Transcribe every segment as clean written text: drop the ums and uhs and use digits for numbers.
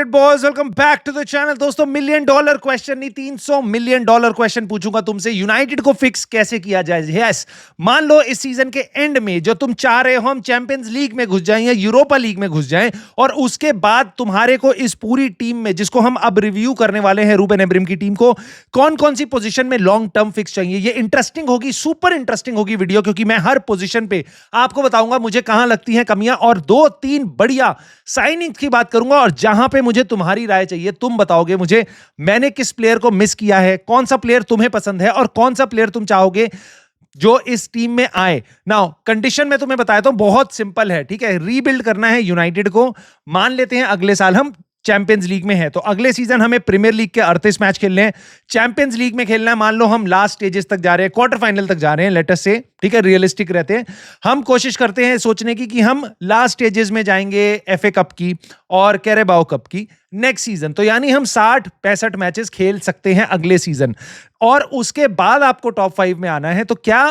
United boys, welcome back to the channel. दोस्तों, $1 million question नहीं, $300 million question पूछूंगा तुमसे। यूनाइटेड को फिक्स कैसे किया जाए। यस, मान लो इस सीजन के एंड में जो तुम चाह रहे हो, हम चैंपियंस लीग में घुस जाएं या यूरोपा लीग में घुस जाएं, और उसके बाद तुम्हारे को इस पूरी टीम में, जिसको हम अब रिव्यू करने वाले हैं, रूबेन अमोरिम की टीम को, कौन कौन सी पोजीशन में लॉन्ग टर्म फिक्स चाहिए। ये इंटरेस्टिंग होगी, सुपर इंटरेस्टिंग होगी वीडियो, क्योंकि मैं हर पोजीशन पे आपको बताऊंगा मुझे कहां लगती हैं कमियां, और 2-3 बढ़िया साइनिंग की बात करूंगा। और जहां पे मुझे तुम्हारी राय चाहिए, तुम बताओगे मुझे मैंने किस प्लेयर को मिस किया है, कौन सा प्लेयर तुम्हें पसंद है, और कौन सा प्लेयर तुम चाहोगे जो इस टीम में आए। नाउ कंडीशन में तुम्हें बताया तो बहुत सिंपल है, ठीक है। रीबिल्ड करना है यूनाइटेड को। मान लेते हैं अगले साल हम चैंपियंस लीग में है, तो अगले सीजन हमें प्रीमियर लीग के 38 मैच खेलने हैं, चैंपियंस लीग में खेलना है। मान लो हम लास्ट स्टेजेस तक जा रहे हैं, क्वार्टर फाइनल तक जा रहे हैं, लेट अस से, ठीक है, रियलिस्टिक रहते हैं। हम कोशिश करते हैं सोचने की कि हम लास्ट स्टेजेस में जाएंगे एफए कप की और कैरेबाओ कप की नेक्स्ट सीजन। तो यानी हम 60-65 मैचेस खेल सकते हैं अगले सीजन, और उसके बाद आपको टॉप 5 में आना है। तो क्या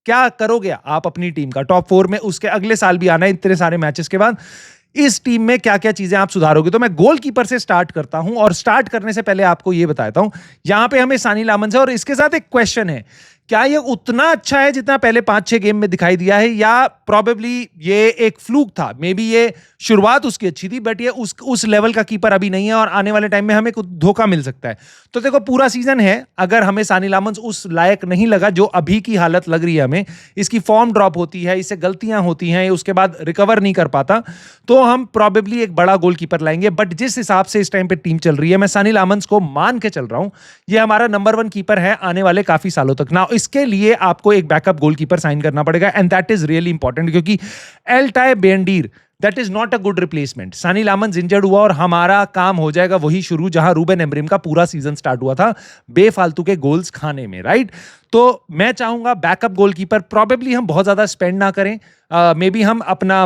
क्या करोगे आप अपनी टीम का टॉप 4 में, उसके अगले साल भी आना है इतने सारे मैचेस के बाद। इस टीम में क्या क्या चीजें आप सुधारोगे। तो मैं गोलकीपर से स्टार्ट करता हूं, और स्टार्ट करने से पहले आपको यह बताता हूं, यहां पे हमें सानी लामन से, और इसके साथ एक क्वेश्चन है, क्या ये उतना अच्छा है जितना पहले 5-6 गेम में दिखाई दिया है, या प्रोबेबली ये एक फ्लूक था। मे बी ये शुरुआत उसकी अच्छी थी, बट ये उस लेवल का कीपर अभी नहीं है, और आने वाले टाइम में हमें कुछ धोखा मिल सकता है। तो देखो, पूरा सीजन है, अगर हमें सानी लामन उस लायक नहीं लगा जो अभी की हालत लग रही है हमें, इसकी फॉर्म ड्रॉप होती है, इससे गलतियां होती हैं, उसके बाद रिकवर नहीं कर पाता, तो हम प्रोबेबली एक बड़ा गोलकीपर लाएंगे। बट जिस हिसाब से इस टाइम पे टीम चल रही है, मैं सानी लामन को मान के चल रहा हूं, ये हमारा नंबर 1 कीपर है आने वाले काफी सालों तक ना। इसके लिए आपको एक बैकअप गोलकीपर साइन करना पड़ेगा, and that is really important, क्योंकि Altay Bayindir that is not a good replacement. Senne Lammens injured हुआ और हमारा काम हो जाएगा वही शुरू जहां रूबेन अमोरिम का पूरा सीजन स्टार्ट हुआ था, बेफालतू के गोल्स खाने में, राइट। तो मैं चाहूंगा बैकअप गोलकीपर, प्रोबेबली हम बहुत ज्यादा स्पेंड ना करें, मे बी हम अपना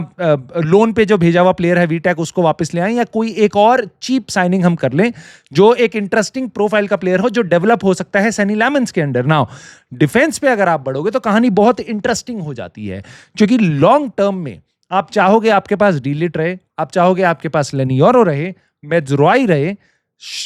लोन पे जो भेजा हुआ प्लेयर है वीटेक, उसको वापस ले आएं, या कोई एक और चीप साइनिंग हम कर लें जो एक इंटरेस्टिंग प्रोफाइल का प्लेयर हो, जो डेवलप हो सकता है सानी लामन के अंडर। नाउ डिफेंस पे अगर आप बढ़ोगे तो कहानी बहुत इंटरेस्टिंग हो जाती है, क्योंकि लॉन्ग टर्म में आप चाहोगे आपके पास डीलिट रहे, आप चाहोगे आपके पास लेनियोरो रहे, मेज्रोई रहे,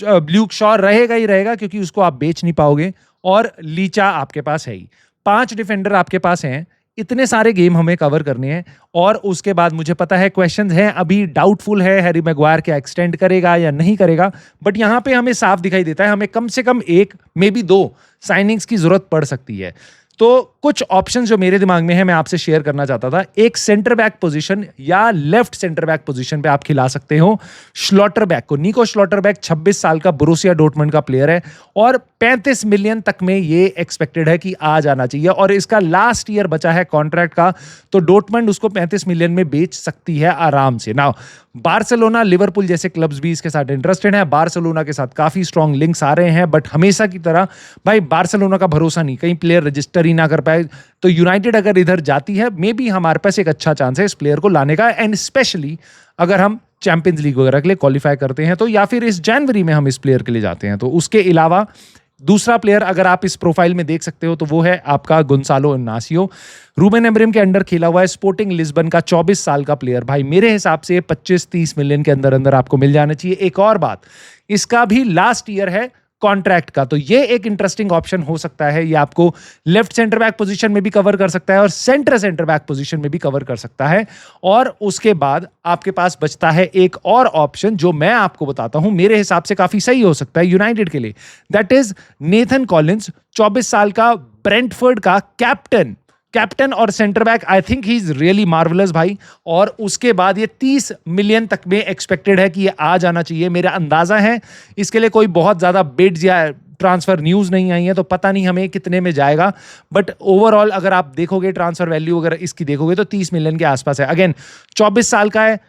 ल्यूक शॉ रहेगा ही रहेगा, क्योंकि उसको आप बेच नहीं पाओगे, और लीचा आपके पास है ही। 5 डिफेंडर आपके पास हैं, इतने सारे गेम हमें कवर करने हैं। और उसके बाद मुझे पता है क्वेश्चंस हैं, अभी डाउटफुल है हैरी मैगवायर क्या एक्सटेंड करेगा या नहीं करेगा, बट यहां पे हमें साफ दिखाई देता है हमें कम से कम 1 मे बी 2 साइनिंग्स की जरूरत पड़ सकती है। तो कुछ ऑप्शंस जो मेरे दिमाग में है, मैं आपसे शेयर करना चाहता था। एक सेंटर बैक पोजीशन या लेफ्ट सेंटर बैक पोजीशन पे आप खिला सकते हो स्लॉटरबैक को। निको स्लॉटरबैक 26 साल का बोरुसिया डॉर्टमुंड का प्लेयर है, और 35 मिलियन तक में ये एक्सपेक्टेड है कि आ जाना चाहिए, और इसका लास्ट ईयर बचा है कॉन्ट्रैक्ट का, तो डॉर्टमुंड उसको 35 मिलियन में बेच सकती है आराम से। नाउ बार्सिलोना, लिवरपूल जैसे क्लब्स भी इसके साथ इंटरेस्टेड है। बार्सिलोना के साथ काफी स्ट्रॉन्ग लिंक्स आ रहे हैं, बट हमेशा की तरह भाई बार्सिलोना का भरोसा नहीं, कहीं प्लेयर रजिस्टर ही ना कर पाए। तो यूनाइटेड अगर इधर जाती है, मे बी हमारे पास एक अच्छा चांस है इस प्लेयर को लाने का, एंड स्पेशली अगर हम चैंपियंस लीग वगैरह के लिए क्वालिफाई करते हैं तो, या फिर इस जनवरी में हम इस प्लेयर के लिए जाते हैं तो। उसके अलावा दूसरा प्लेयर अगर आप इस प्रोफाइल में देख सकते हो तो वो है आपका गोंसालो इनासियो। रूबेन अमोरिम के अंडर खेला हुआ है, स्पोर्टिंग लिस्बन का 24 साल का प्लेयर। भाई मेरे हिसाब से 25-30 मिलियन के अंदर अंदर आपको मिल जाना चाहिए। एक और बात, इसका भी लास्ट ईयर है कॉन्ट्रैक्ट का, तो ये एक इंटरेस्टिंग ऑप्शन हो सकता है। ये आपको लेफ्ट सेंटर बैक पोजीशन में भी कवर कर सकता है, और सेंटर बैक पोजीशन में भी कवर कर सकता है। और उसके बाद आपके पास बचता है एक और ऑप्शन, जो मैं आपको बताता हूं, मेरे हिसाब से काफी सही हो सकता है यूनाइटेड के लिए। दैट इज नेथन कॉलिंस, 24 साल का, ब्रेंटफोर्ड का कैप्टन और centre back. I think he is really marvellous भाई। और उसके बाद ये 30 मिलियन तक में एक्सपेक्टेड है कि ये आ जाना चाहिए। मेरा अंदाजा है, इसके लिए कोई बहुत ज्यादा बिड्स या ट्रांसफर न्यूज नहीं आई है, तो पता नहीं हमें कितने में जाएगा, बट ओवरऑल अगर आप देखोगे ट्रांसफर वैल्यू अगर इसकी देखोगे तो 30 मिलियन के आसपास है। अगेन 24 साल का है,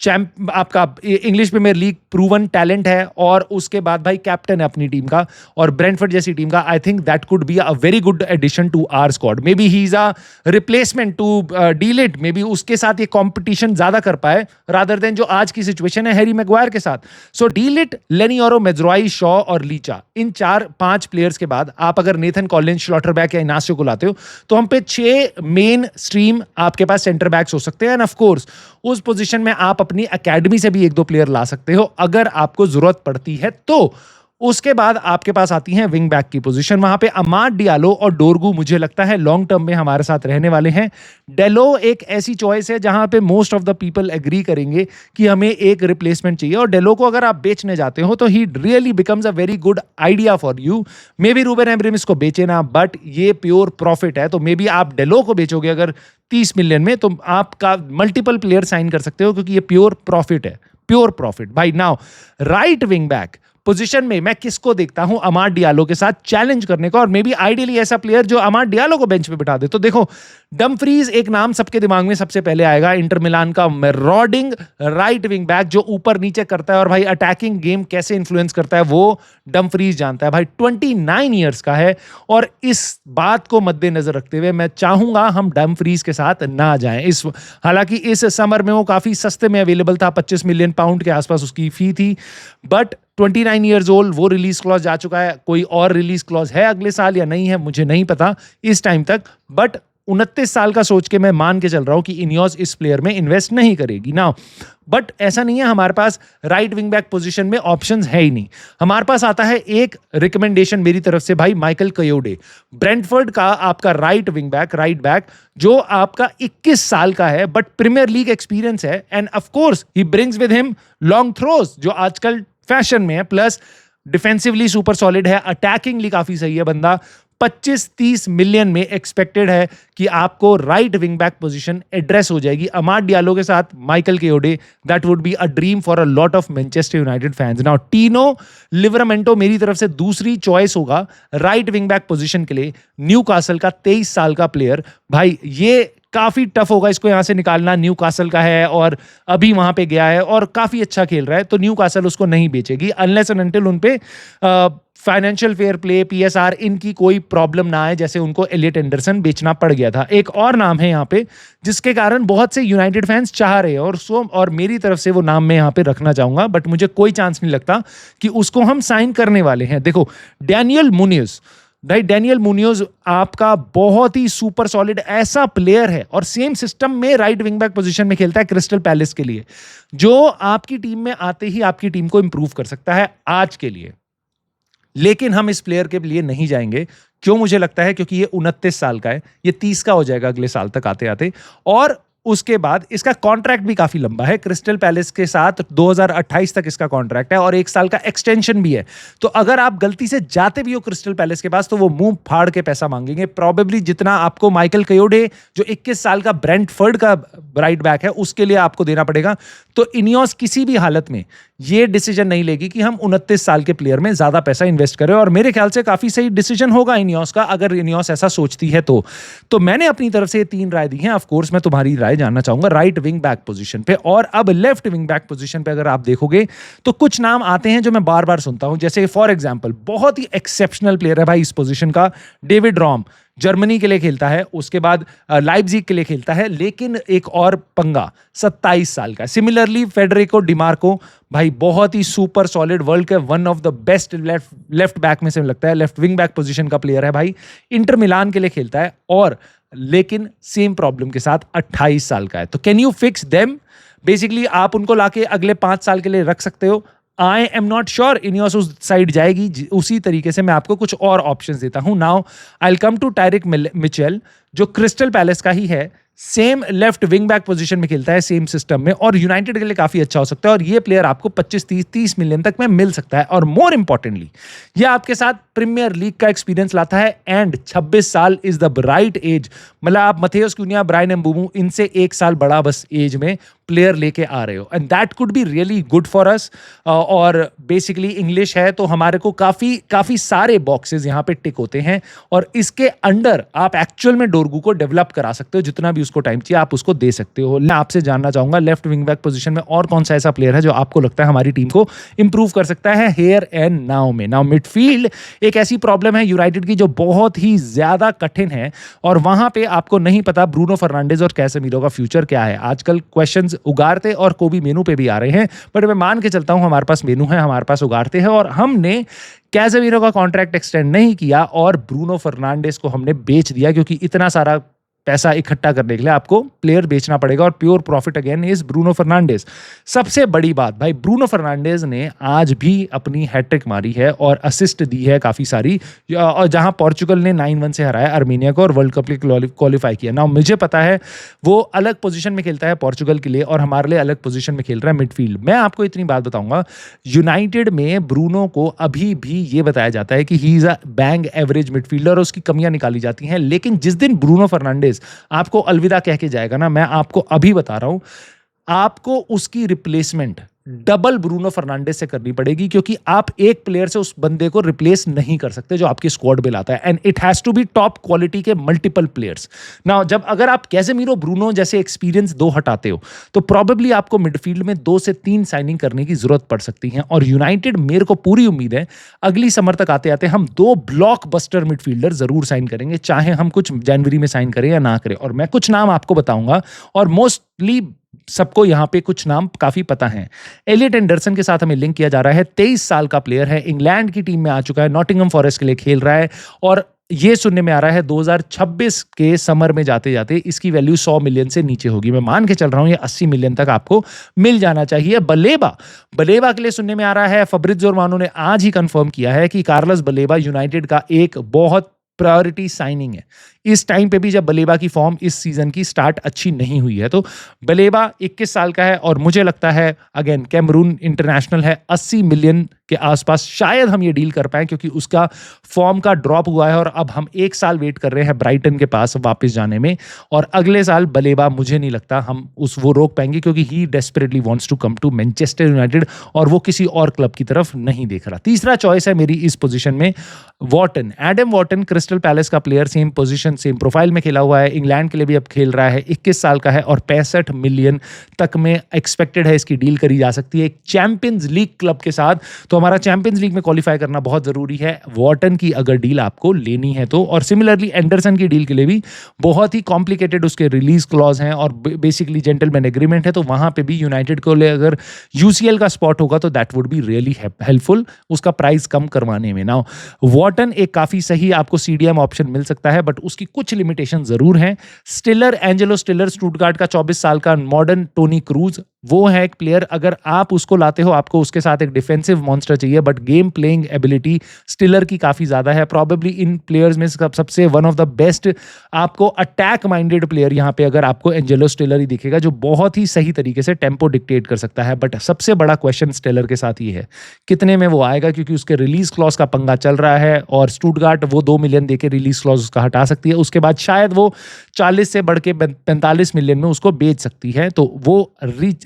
आपका English Premier League proven talent है, और उसके बाद भाई कैप्टन है अपनी टीम का और ब्रेंटफोर्ड जैसी टीम का। I think that could be a very good addition to our squad. Maybe he is a replacement to de Ligt, maybe उसके साथ ये कंपटीशन ज्यादा कर पाए रादर देन जो आज की सिचुएशन है हैरी मैगवायर के साथ। सो डीलिट, लेनियोरो, मेज्रोई, शॉ और लीचा, इन 4-5 प्लेयर्स के बाद आप अगर नेथन कॉलिंस, स्लॉटरबैक या इनासियो को लाते हो तो हम पे 6 मेन स्ट्रीम आपके पास सेंटर बैक्स हो सकते हैं। एंड ऑफ कोर्स उस पोजीशन में आप अपनी एकेडमी से भी 1-2 प्लेयर ला सकते हो अगर आपको जरूरत पड़ती है तो। उसके बाद आपके पास आती हैं विंग बैक की पोजीशन। वहां पे अमाद डियालो और डोरगू मुझे लगता है लॉन्ग टर्म में हमारे साथ रहने वाले हैं। डेलो एक ऐसी चॉइस है जहां पे most of the people agree करेंगे कि हमें एक रिप्लेसमेंट चाहिए, और डेलो को अगर आप बेचने जाते हो तो he really becomes a very good idea for you. May be Ruben Amorim इसको बेचे ना, बट ये प्योर प्रॉफिट है, तो मे बी आप डेलो को बेचोगे अगर 30 मिलियन में, तो आपका मल्टीपल प्लेयर साइन कर सकते हो, क्योंकि ये प्योर प्रॉफिट है, प्योर प्रॉफिट भाई। Now right wing back position में मैं किसको देखता हूं अमाद डियालो के साथ चैलेंज करने को, और मे बी आइडियली ऐसा प्लेयर जो अमाद डियालो को बेंच पे बिठा दे। तो देखो, डमफ्रीज एक नाम सबके दिमाग में सबसे पहले आएगा, इंटर मिलान का मैराडिंग राइट विंग बैक जो ऊपर नीचे करता है, और भाई अटैकिंग गेम कैसे इन्फ्लुएंस करता है वो डमफ्रीज जानता है। भाई 29 ईयर्स का है, और इस बात को मद्देनजर रखते हुए मैं चाहूंगा हम डमफ्रीज के साथ ना जाएं। हालांकि इस समर में वो काफी सस्ते में अवेलेबल था, 25 मिलियन पाउंड के आसपास उसकी फी थी, बट 29 ईयर्स ओल्ड, वो रिलीज क्लॉज जा चुका है। कोई और रिलीज क्लॉज है अगले साल या नहीं है मुझे नहीं पता इस टाइम तक, बट 29 साल का सोच के मैं मान के चल रहा हूं कि इनियोस इस प्लेयर में इन्वेस्ट नहीं करेगी ना। बट ऐसा नहीं है, हमारे पास राइट विंग बैक पोजीशन में ऑप्शंस है ही नहीं। हमारे पास आता है एक रिकमेंडेशन मेरी तरफ से, भाई माइकल कयोडे, ब्रेंटफोर्ड का आपका right wing back, right back, जो आपका 21 साल का है, बट प्रीमियर लीग एक्सपीरियंस है, end of course he brings with him long throws जो आजकल फैशन में है, प्लस डिफेंसिवली सुपर सॉलिड है, अटैकिंगली काफी सही है बंदा। 25-30 मिलियन में एक्सपेक्टेड है कि आपको right wing back position address हो जाएगी अमाद डियालो के साथ Michael Kayode. That would be a dream for a lot of Manchester United fans. Now Tino Livramento मेरी तरफ से दूसरी चॉइस होगा राइट विंग बैक पोजीशन के लिए। न्यूकासल का 23 साल का प्लेयर, भाई ये काफी टफ होगा इसको यहां से निकालना। न्यूकासल का है और अभी वहां पे गया है और काफी अच्छा खेल रहा है, तो न्यूकासल उसको नहीं बेचेगी अनलेस एंड अनटिल उन पे फाइनेंशियल फेयर प्ले, पीएसआर, इनकी कोई प्रॉब्लम ना आए, जैसे उनको एलियट एंडरसन बेचना पड़ गया था। एक और नाम है यहाँ पे जिसके कारण बहुत से यूनाइटेड फैंस चाह रहे हैं, और मेरी तरफ से वो नाम मैं यहाँ पे रखना चाहूंगा, बट मुझे कोई चांस नहीं लगता कि उसको हम साइन करने वाले हैं। देखो, डैनियल मुनियोज, भाई डैनियल मुनियोज आपका बहुत ही सुपर सॉलिड ऐसा प्लेयर है, और सेम सिस्टम में राइट विंग बैक पोजीशन में खेलता है क्रिस्टल पैलेस के लिए, जो आपकी टीम में आते ही आपकी टीम को इंप्रूव कर सकता है आज के लिए। लेकिन हम इस प्लेयर के लिए नहीं जाएंगे। क्यों? मुझे लगता है क्योंकि ये 29 साल का है, ये 30 का हो जाएगा अगले साल तक आते आते, और उसके बाद इसका कॉन्ट्रैक्ट भी काफी लंबा है। क्रिस्टल पैलेस के साथ 2028 तक इसका कॉन्ट्रैक्ट है, और 1 साल का एक्सटेंशन भी है। तो अगर आप गलती से जाते भी हो क्रिस्टल पैलेस के पास, तो वो मुंह फाड़ के पैसा मांगेंगे, प्रोबेबली जितना आपको माइकल कयोडे जो 21 साल का ब्रेंटफोर्ड का राइट बैक है उसके लिए आपको देना पड़ेगा। तो इनियोस किसी भी हालत में ये डिसीजन नहीं लेगी कि हम 29 साल के प्लेयर में ज्यादा पैसा इन्वेस्ट करें, और मेरे ख्याल से काफी सही डिसीजन होगा इनियोस का, अगर इनियोस ऐसा सोचती है तो मैंने अपनी तरफ से 3 राय दी हैं। ऑफ कोर्स मैं तुम्हारी राय जानना चाहूंगा राइट विंग बैक पोजीशन पे। और अब लेफ्ट विंग बैक पोजीशन पे अगर आप देखोगे तो कुछ नाम आते हैं जो मैं बार बार सुनता हूं, जैसे फॉर एग्जांपल बहुत ही एक्सेप्शनल प्लेयर है भाई इस पोजीशन का, डेविड रॉम, जर्मनी के लिए खेलता है, उसके बाद लाइप्जिग के लिए खेलता है। लेकिन एक और पंगा, 27 साल का, सिमिलरली फेडरिको डिमार्को, भाई बहुत ही सुपर सॉलिड, वर्ल्ड के one of the best left back में से लगता है, लेफ्ट विंग बैक पोजीशन का प्लेयर है भाई, इंटर मिलान के लिए खेलता है, और लेकिन सेम प्रॉब्लम के साथ 28 साल का है। तो can you fix them? Basically आप उनको लाके अगले 5 साल के लिए रख सकते हो। I am not sure Ineos उस साइड जाएगी। उसी तरीके से मैं आपको कुछ और ऑप्शंस देता हूं। Now I will come to Tyrick Mitchell, जो क्रिस्टल पैलेस का ही है, same left wing back position में खेलता है सेम सिस्टम में, और यूनाइटेड के लिए काफी अच्छा हो सकता है, और ये प्लेयर आपको 25-30 मिलियन तक में मिल सकता है। और मोर इंपॉर्टेंटली ये आपके साथ प्रीमियर लीग का एक्सपीरियंस लाता है, एंड 26 साल इज द राइट एज। मतलब आप मथेउस कुन्या, ब्रायन एम्बूमू, इनसे 1 साल बड़ा बस एज में प्लेयर लेके आ रहे हो, and that could be really good for us. और बेसिकली इंग्लिश है तो हमारे को काफी सारे बॉक्सेस यहाँ पे टिक होते हैं, और इसके अंडर आप एक्चुअल में डोरगू को डेवलप करा सकते हो, जितना भी उसको टाइम चाहिए आप उसको दे सकते हो। मैं आपसे जानना चाहूंगा लेफ्ट विंग बैक पोजीशन में और कौन सा ऐसा प्लेयर है जो आपको लगता है हमारी टीम को इंप्रूव कर सकता है हेयर एंड नाउ में। नाउ मिडफील्ड एक ऐसी प्रॉब्लम है यूनाइटेड की जो बहुत ही ज्यादा कठिन है, और वहां पे आपको नहीं पता ब्रूनो फर्नांडिस और कैसेमीरो का फ्यूचर क्या है। आजकल क्वेश्चंस उगारते और कोबी मेनू पे भी आ रहे हैं, बट मैं मान के चलता हूं हमारे पास मेनू है, हमारे पास उगारते हैं, और हमने कैसेमीरो का कॉन्ट्रैक्ट एक्सटेंड नहीं किया और ब्रूनो फर्नांडिस को हमने बेच दिया, क्योंकि इतना सारा पैसा इकट्ठा करने के लिए आपको प्लेयर बेचना पड़ेगा और pure profit again is Bruno Fernandes. सबसे बड़ी बात भाई, ब्रूनो फर्नांडिस ने आज भी अपनी हैट्रिक मारी है और असिस्ट दी है काफ़ी सारी, और जहां पोर्चुगल ने 9-1 से हराया आर्मेनिया को और वर्ल्ड कप के लिए क्वालिफाई किया ना। मुझे पता है वो अलग पोजीशन में खेलता है पोर्चुगल के लिए और हमारे लिए अलग पोजीशन में खेल रहा है मिडफील्ड। मैं आपको इतनी बात बताऊंगा, यूनाइटेड में ब्रूनो को अभी भी ये बताया जाता है कि ही is a bang average midfielder और उसकी कमियां निकाली जाती हैं, लेकिन जिस दिन ब्रूनो फर्नांडिस आपको अलविदा कह के जाएगा ना, मैं आपको अभी बता रहा हूं, आपको उसकी रिप्लेसमेंट डबल ब्रूनो फर्नांडिस से करनी पड़ेगी, क्योंकि आप एक प्लेयर से उस बंदे को रिप्लेस नहीं कर सकते जो आपकी स्क्वाड में लाता है, and it has to be top quality के मल्टीपल प्लेयर्स। नाउ जब अगर आप कैसेमीरो ब्रूनो जैसे एक्सपीरियंस 2 हटाते हो तो प्रोबेबली आपको मिडफील्ड में 2 से 3 साइनिंग करने की जरूरत पड़ सकती है, और यूनाइटेड, मेरे को पूरी उम्मीद है अगली समर तक आते आते हम 2 ब्लॉकबस्टर मिडफील्डर जरूर साइन करेंगे, चाहे हम कुछ जनवरी में साइन करें या ना करें। और मैं कुछ नाम आपको बताऊंगा और मोस्टली सबको यहां पे कुछ नाम काफी पता हैं। एलियट एंडरसन के साथ हमें लिंक किया जा रहा है, 23 साल का प्लेयर है, इंग्लैंड की टीम में आ चुका है, नॉटिंघम फॉरेस्ट के लिए खेल रहा है, और ये सुनने में आ रहा है 2026 के समर में जाते जाते इसकी वैल्यू 100 मिलियन से नीचे होगी। मैं मान के चल रहा हूं ये 80 मिलियन तक आपको मिल जाना चाहिए। बलेबा के लिए सुनने में आ रहा है, फब्रिज़ियो रोमानो ने आज ही कंफर्म किया है कि कार्लोस बलेबा यूनाइटेड का एक बहुत प्रायोरिटी साइनिंग है। इस टाइम पे भी जब बलेबा की फॉर्म इस सीजन की स्टार्ट अच्छी नहीं हुई है, तो बलेबा 21 साल का है और मुझे लगता है अगेन कैमरून इंटरनेशनल है, 80 मिलियन के आसपास शायद हम ये डील कर पाए, क्योंकि उसका फॉर्म का ड्रॉप हुआ है और अब हम 1 साल वेट कर रहे हैं ब्राइटन के पास वापस जाने में, और अगले साल बलेबा मुझे नहीं लगता हम वो रोक पाएंगे, क्योंकि he desperately wants to come to Manchester United और वो किसी और क्लब की तरफ नहीं देख रहा। तीसरा चॉइस है मेरी इस पोजीशन में Wharton, Adam Wharton, Crystal Palace का player, same position same profile में खेला हुआ है, इंग्लैंड के लिए भी अब खेल रहा है, 21 साल का है और 65 मिलियन तक में एक्सपेक्टेड है इसकी डील करी जा सकती है एक चैंपियंस लीग क्लब के साथ। तो हमारा चैंपियंस लीग में क्वालिफाई करना बहुत जरूरी है वॉटन की अगर डील आपको लेनी है तो। और सिमिलरली एंडरसन की डील के लिए भी बहुत ही कॉम्प्लिकेटेड उसके रिलीज क्लॉज हैं और बेसिकली जेंटलमैन एग्रीमेंट है, तो वहां पे भी यूनाइटेड को ले अगर यूसीएल का स्पॉट होगा तो that would be really helpful उसका प्राइस कम करवाने में। नाउ वॉटन एक काफी सही आपको सीडीएम ऑप्शन मिल सकता है, बट उसकी कुछ लिमिटेशन जरूर हैं। स्टिलर, एंजेलो स्टिलर, स्टुटगार्ट का 24 साल का मॉडर्न टोनी क्रूज, वो है एक प्लेयर, अगर आप उसको लाते हो आपको उसके साथ एक डिफेंसिव मॉन्स्टर चाहिए, बट गेम प्लेइंग एबिलिटी स्टिलर की काफी ज्यादा है। प्रॉबेबली इन प्लेयर्स में सबसे वन ऑफ द बेस्ट आपको अटैक माइंडेड प्लेयर यहां पे अगर आपको एंजेलो स्टिलर ही दिखेगा, जो बहुत ही सही तरीके से टेम्पो डिक्टेट कर सकता है। बट सबसे बड़ा क्वेश्चन स्टिलर के साथ ये है कितने में वो आएगा, क्योंकि उसके रिलीज क्लॉज का पंगा चल रहा है और स्टुटगार्ट वो 2 मिलियन देके रिलीज क्लॉज उसका हटा सकती है, उसके बाद शायद वो 40 से बढ़ के 45 मिलियन में उसको बेच सकती है, तो वो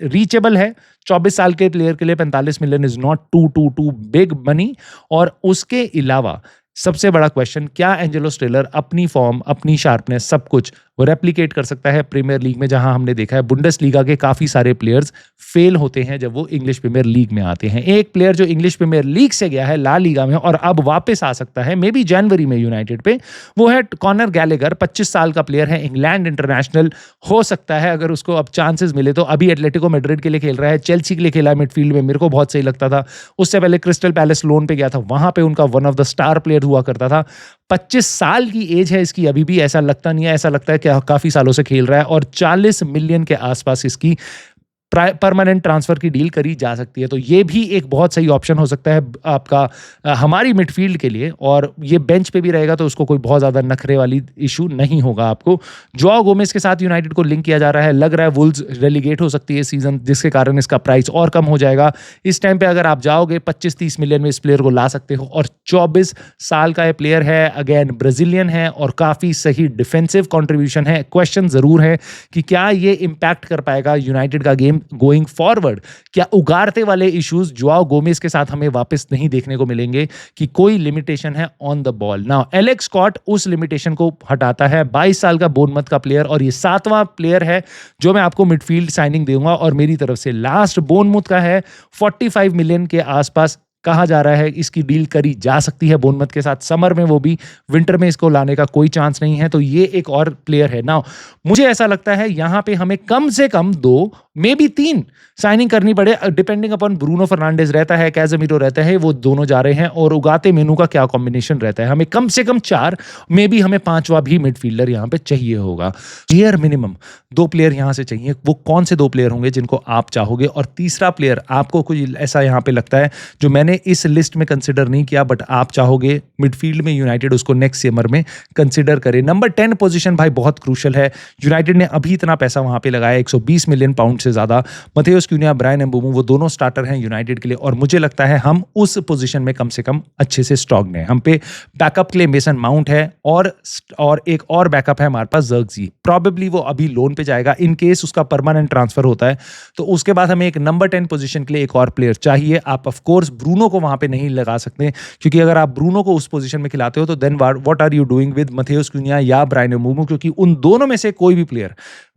रीचेबल है। 24 साल के प्लेयर के लिए 45 million is not too big money. और उसके अलावा सबसे बड़ा क्वेश्चन, क्या एंजेलो स्टिलर अपनी फॉर्म, अपनी शार्पनेस, सब कुछ वो रेप्लिकेट कर सकता है प्रीमियर लीग में, जहां हमने देखा है बुंडेसलीगा के काफी सारे प्लेयर्स फेल होते हैं जब वो इंग्लिश प्रीमियर लीग में आते हैं। एक प्लेयर जो इंग्लिश प्रीमियर लीग से गया है ला लीगा में और अब वापस आ सकता है मे बी जनवरी में यूनाइटेड पे, वो है कॉनर गैलेगर, 25 साल का प्लेयर है, इंग्लैंड इंटरनेशनल हो सकता है अगर उसको अब चांसेस मिले तो। अभी एटलेटिको मैड्रिड के लिए खेल रहा है, चेल्सी के लिए खेला है मिडफील्ड में, मेरे को बहुत सही लगता था। उससे पहले क्रिस्टल पैलेस लोन पे गया था, वहां पे उनका one of the star player हुआ करता था। 25 साल की एज है इसकी अभी भी, ऐसा लगता नहीं है, ऐसा लगता है कि काफी सालों से खेल रहा है, और 40 मिलियन के आसपास इसकी परमानेंट ट्रांसफर की डील करी जा सकती है। तो ये भी एक बहुत सही ऑप्शन हो सकता है आपका हमारी मिडफील्ड के लिए, और ये बेंच पे भी रहेगा तो उसको कोई बहुत ज्यादा नखरे वाली इशू नहीं होगा आपको। जोआ गोमेज के साथ यूनाइटेड को लिंक किया जा रहा है, लग रहा है वुल्व्स रेलीगेट हो सकती है सीजन, जिसके कारण इसका प्राइस और कम हो जाएगा। इस टाइम पे अगर आप जाओगे 25-30 मिलियन में इस प्लेयर को ला सकते हो, और 24 साल का ये प्लेयर है, अगेन ब्राजीलियन है और काफी सही डिफेंसिव कॉन्ट्रीब्यूशन है। क्वेश्चन जरूर है कि क्या ये इंपैक्ट कर पाएगा यूनाइटेड का गेम गोइंग फॉरवर्ड, क्या उगारते वाले इश्यूज जोआओ गोमेज के साथ हमें वापस नहीं देखने को मिलेंगे, कि कोई लिमिटेशन है on the ball. Now Alex Scott उस लिमिटेशन को हटाता है, 22 साल का बोर्नमथ का प्लेयर, और ये 7वां प्लेयर है जो मैं आपको मिडफील्ड साइनिंग दूंगा, और मेरी तरफ से लास्ट बोर्नमथ का है, 45 मिलियन के आसपास कहा जा रहा है इसकी डील करी जा सकती है बोर्नमथ के साथ समर में, वो भी विंटर में इसको लाने का कोई चांस नहीं है। तो ये एक और प्लेयर है। नाउ मुझे ऐसा लगता है यहां पे हमें कम से कम 2 मे बी 3 साइनिंग करनी पड़े, डिपेंडिंग अपॉन ब्रूनो फर्नांडिस रहता है, कैज़ेमीरो रहता है, वो दोनों जा रहे हैं, और उगाते मेनू का क्या कॉम्बिनेशन रहता है। हमें कम से कम 4, मे बी हमें 5वां भी मिडफील्डर यहाँ पे चाहिए होगा। क्लियर, मिनिमम 2 प्लेयर यहाँ से चाहिए। वो कौन से 2 प्लेयर होंगे जिनको आप चाहोगे? और तीसरा प्लेयर आपको कोई ऐसा यहाँ पे लगता है जो मैंने इस लिस्ट में कंसिडर नहीं किया, बट आप चाहोगे मिडफील्ड में यूनाइटेड उसको नेक्स्ट समर में कंसिडर करे। नंबर 10 पोजीशन भाई बहुत क्रूशल है। यूनाइटेड ने अभी इतना पैसा वहां पे लगाया, 120 मिलियन पाउंड से ज्यादा। मथेउस क्यूनिया, ब्रायन एम्बूमो, वो दोनों स्टार्टर हैं यूनाइटेड के लिए, और मुझे लगता है हम उस पोजीशन में कम से कम अच्छे से स्ट्रॉन्ग हैं। हम पे बैकअप के लिए मेसन माउंट है, और एक और बैकअप है हमारे पास, ज़र्क्ज़ी। प्रॉबेबली वो अभी लोन पे जाएगा, इन केस उसका परमानेंट ट्रांसफर होता है तो उसके बाद हमें एक नंबर 10 पोजीशन के लिए एक और प्लेयर चाहिए। आप ऑफ कोर्स ब्रूनो को वहां पे नहीं लगा सकते, क्योंकि अगर आप ब्रूनो को उस पोजीशन में खिलाते हो तो then what are you doing with Matheus Cunha या ब्रायन एम्बूमो, क्योंकि उन दोनों में से कोई भी प्लेयर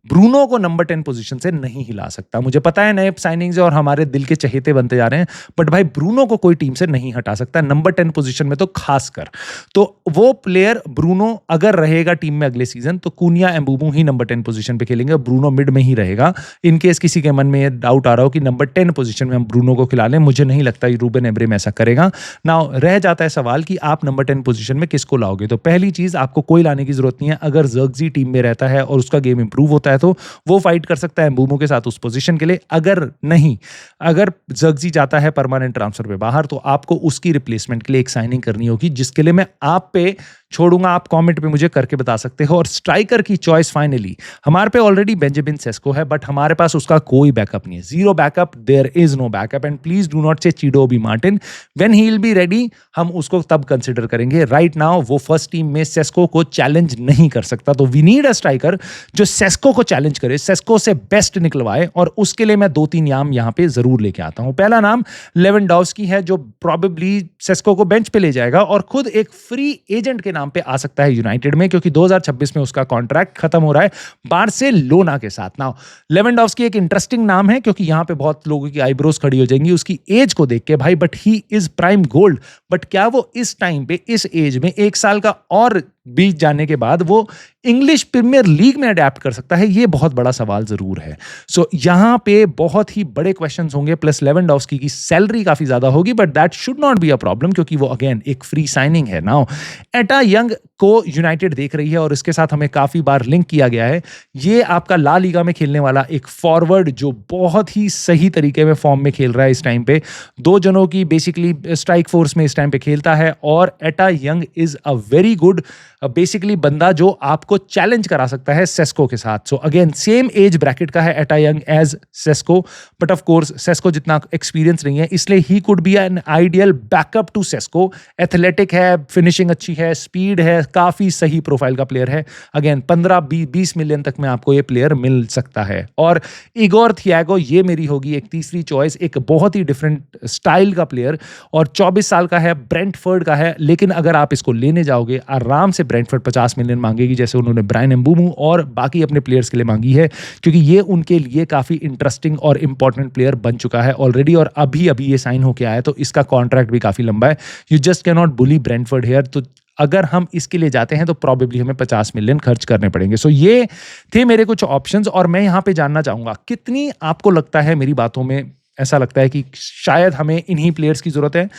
ब्रूनो को नंबर 10 पोजीशन से नहीं हिला सकता। मुझे पता है नए साइनिंग्स और हमारे दिल के चहेते बनते जा रहे हैं, बट भाई ब्रूनो को कोई टीम से नहीं हटा सकता, नंबर 10 पोजीशन में तो खासकर। तो वो प्लेयर ब्रूनो अगर रहेगा टीम में अगले सीजन तो कूनिया एम्बूमो ही नंबर 10 पोजीशन पे खेलेंगे, ब्रूनो मिड में ही रहेगा। इन केस किसी के मन में ये डाउट आ रहा हो कि नंबर 10 पोजीशन में हम ब्रूनो को खिला लें, मुझे नहीं लगता रूबेन एमोरिम ऐसा करेगा। नाउ रह जाता है सवाल कि आप नंबर 10 पोजीशन में किसको लाओगे। तो पहली चीज, आपको कोई लाने की जरूरत नहीं है। अगर ज़र्क्ज़ी टीम में रहता है और उसका गेम इंप्रूव होता है तो वो फाइट कर सकता है एम्बूमो के साथ उस पोजीशन के लिए। अगर नहीं, अगर ज़र्क्ज़ी जाता है परमानेंट ट्रांसफर पे बाहर, तो आपको उसकी रिप्लेसमेंट के लिए एक साइनिंग करनी होगी, जिसके लिए मैं आप पे छोड़ूंगा, आप कमेंट पे मुझे करके बता सकते हो। और स्ट्राइकर की चॉइस फाइनली हमारे पे ऑलरेडी बेंजामिन सेस्को है, बट हमारे पास उसका कोई बैकअप नहीं है। Zero backup, there is no backup, and please do not say Chido Obi Martin. When he will be ready हम उसको तब कंसिडर करेंगे। राइट नाउ वो फर्स्ट टीम में सेस्को को चैलेंज नहीं कर सकता, तो वी नीड अ स्ट्राइकर जो सेस्को को चैलेंज करे, सेस्को से बेस्ट निकलवाए, और उसके लिए मैं 2-3 नाम यहां पे जरूर लेके आता हूं। पहला नाम लेवेंडोव्स्की है, जो प्रॉबेबली सेस्को को बेंच पे ले जाएगा और खुद एक फ्री एजेंट के नाम पे आ सकता है यूनाइटेड में, क्योंकि 2026 में उसका कॉन्ट्रैक्ट खत्म हो रहा है बार्सिलोना के साथ। नाउ लेवेंडोव्स्की एक इंटरेस्टिंग नाम है, क्योंकि यहां पे बहुत लोगों की आईब्रोज खड़ी हो जाएंगी उसकी एज को देख के भाई, but he is prime gold. But क्या वो इस टाइम पे, इस एज में, 1 साल का और बीत जाने के बाद वो इंग्लिश प्रीमियर लीग में अडेप्ट कर सकता है? ये बहुत बड़ा सवाल जरूर है। सो यहां पे बहुत ही बड़े क्वेश्चंस होंगे, प्लस लेवेंडोव्स्की की सैलरी काफी ज्यादा होगी, but that should not be a problem, क्योंकि वो अगेन एक फ्री साइनिंग है। नाउ एटा यंग को यूनाइटेड देख रही है, और इसके साथ हमें काफी बार लिंक किया गया है। ये आपका ला लीगा में खेलने वाला एक फॉरवर्ड जो बहुत ही सही तरीके में फॉर्म में खेल रहा है इस टाइम पे, 2 जनों की बेसिकली स्ट्राइक फोर्स में इस टाइम पे खेलता है, और एटा young is a very good basically बंदा जो आपको चैलेंज करा सकता है सेस्को के साथ। So again same age bracket का है at a young age Sesko, but of course Sesko जितना एक्सपीरियंस नहीं है, इसलिए he could be an ideal backup to Sesko. Athletic है, फिनिशिंग अच्छी है, स्पीड है, काफी सही प्रोफाइल का प्लेयर है। अगेन 15-20 मिलियन तक में आपको ये प्लेयर मिल सकता है। और इगोर थियागो, ये मेरी होगी एक तीसरी चॉइस, एक बहुत ही डिफरेंट स्टाइल का प्लेयर, और 24 साल का है, ब्रेंटफोर्ड का है। लेकिन अगर आप इसको लेने जाओगे आराम से ब्रेंटफोर्ड 50 मिलियन मांगेगी, जैसे उन्होंने ब्रायन एम्बूमो और बाकी अपने प्लेयर्स के लिए मांगी है, क्योंकि ये उनके लिए काफी इंटरेस्टिंग और इंपॉर्टेंट प्लेयर बन चुका है ऑलरेडी, और अभी अभी ये साइन होके आया है, तो इसका कॉन्ट्रैक्ट भी काफी लंबा है। You just can not bully Brentford here. तो अगर हम इसके लिए जाते हैं तो प्रॉबेबली हमें 50 मिलियन खर्च करने पड़ेंगे। सो ये थे मेरे कुछ ऑप्शंस, और मैं यहां पे जानना चाहूंगा कितनी आपको लगता है, मेरी बातों में ऐसा लगता है कि शायद हमें इन्हीं प्लेयर्स की जरूरत है,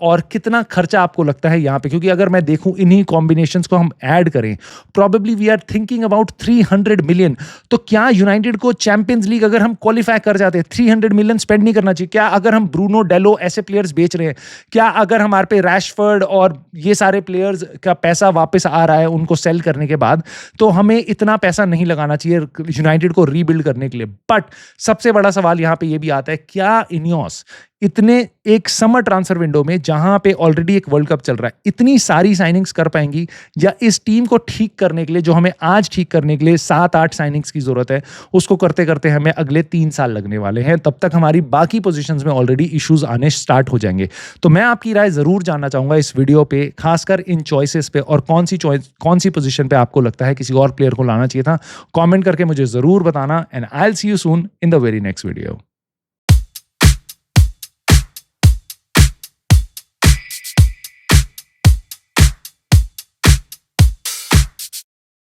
और कितना खर्चा आपको लगता है यहाँ पे, क्योंकि अगर मैं देखूं इन्हीं कॉम्बिनेशंस को हम ऐड करें, probably we are thinking about 300 million. तो क्या यूनाइटेड को चैंपियंस लीग अगर हम क्वालिफाई कर जाते हैं, 300 मिलियन स्पेंड नहीं करना चाहिए? क्या अगर हम ब्रूनो, डेलो ऐसे प्लेयर्स बेच रहे हैं, क्या अगर हमारे पे रैशफोर्ड और ये सारे प्लेयर्स का पैसा वापस आ रहा है उनको सेल करने के बाद, तो हमें इतना पैसा नहीं लगाना चाहिए यूनाइटेड को रीबिल्ड करने के लिए? बट सबसे बड़ा सवाल यहाँ पे ये भी आता है, क्या इनियोस इतने एक समर ट्रांसफर विंडो में, जहां पे ऑलरेडी एक वर्ल्ड कप चल रहा है, इतनी सारी साइनिंग्स कर पाएंगी? या इस टीम को ठीक करने के लिए, जो हमें आज ठीक करने के लिए 7-8 साइनिंग्स की जरूरत है, उसको करते करते हमें अगले 3 साल लगने वाले हैं? तब तक हमारी बाकी पोजीशंस में ऑलरेडी इश्यूज आने स्टार्ट हो जाएंगे। तो मैं आपकी राय जरूर जानना चाहूंगा इस वीडियो पे, खासकर इन चॉइसेस पे, और कौन सी पोजीशन पे आपको लगता है किसी और प्लेयर को लाना चाहिए था। कॉमेंट करके मुझे जरूर बताना, and I will see you soon in the very next video.